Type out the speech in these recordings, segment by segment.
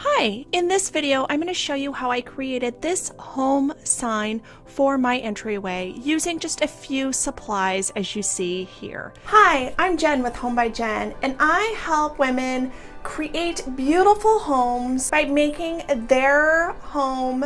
Hi, in this video I'm going to show you how I created this home sign for my entryway using just a few supplies as you see here. Hi, I'm Jen with Home by Jen, and I help women create beautiful homes by making their home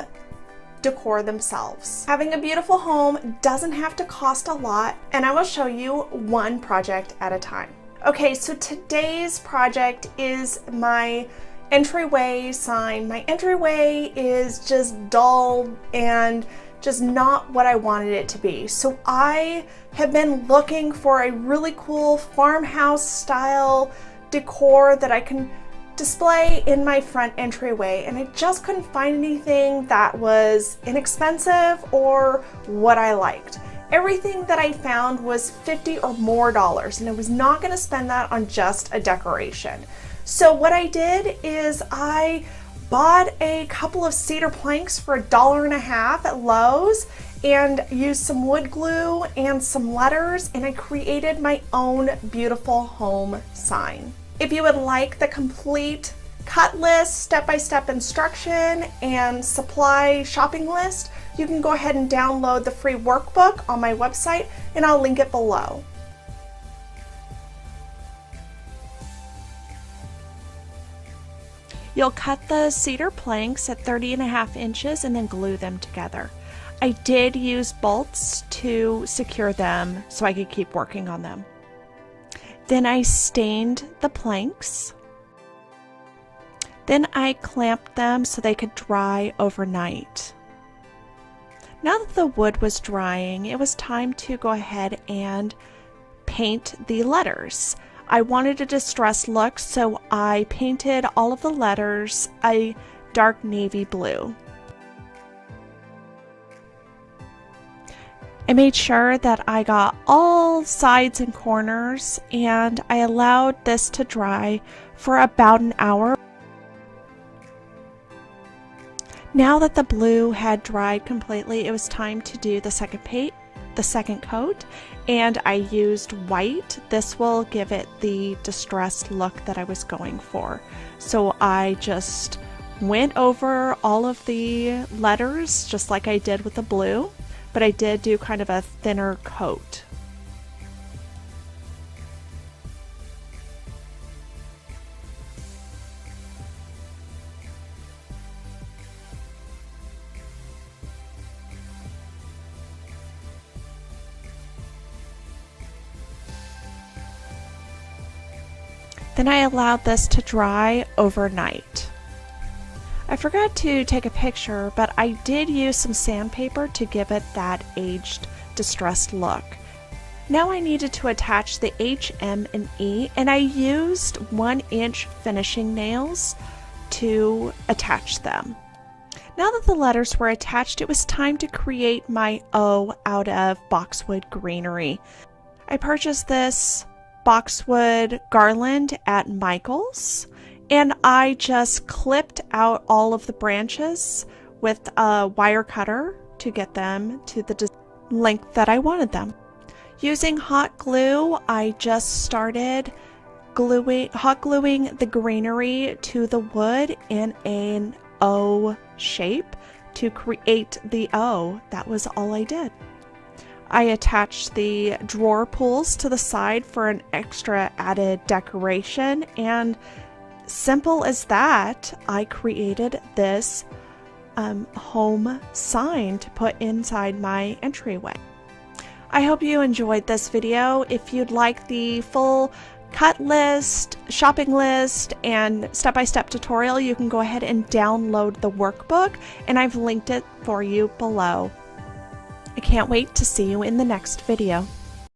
decor themselves. Having a beautiful home doesn't have to cost a lot, and I will show you one project at a time. Okay, so today's project is my entryway sign. My entryway is just dull and just not what I wanted it to be. So I have been looking for a really cool farmhouse style decor that I can display in my front entryway, and I just couldn't find anything that was inexpensive or what I liked. Everything that I found was $50 or more, and I was not going to spend that on just a decoration. So what I did is I bought a couple of cedar planks for $1.50 at Lowe's and used some wood glue and some letters, and I created my own beautiful home sign. If you would like the complete cut list, step-by-step instruction, and supply shopping list, you can go ahead and download the free workbook on my website, and I'll link it below. You'll cut the cedar planks at 30.5 inches and then glue them together. I did use bolts to secure them so I could keep working on them. Then I stained the planks. Then I clamped them so they could dry overnight. Now that the wood was drying, it was time to go ahead and paint the letters. I wanted a distressed look, so I painted all of the letters a dark navy blue. I made sure that I got all sides and corners, and I allowed this to dry for about an hour. Now that the blue had dried completely, it was time to do the second coat, and I used white. This will give it the distressed look that I was going for. So I just went over all of the letters just like I did with the blue, but I did do kind of a thinner coat. Then I allowed this to dry overnight. I forgot to take a picture, but I did use some sandpaper to give it that aged, distressed look. Now I needed to attach the H, M, and E, and I used 1-inch finishing nails to attach them. Now that the letters were attached, it was time to create my O out of boxwood greenery. I purchased this boxwood garland at Michael's, and I just clipped out all of the branches with a wire cutter to get them to the length that I wanted them. Using hot glue, I just started hot gluing the greenery to the wood in an O shape to create the O. That was all I did. I attached the drawer pulls to the side for an extra added decoration, and simple as that, I created this home sign to put inside my entryway. I hope you enjoyed this video. If you'd like the full cut list, shopping list, and step-by-step tutorial, you can go ahead and download the workbook, and I've linked it for you below. I can't wait to see you in the next video.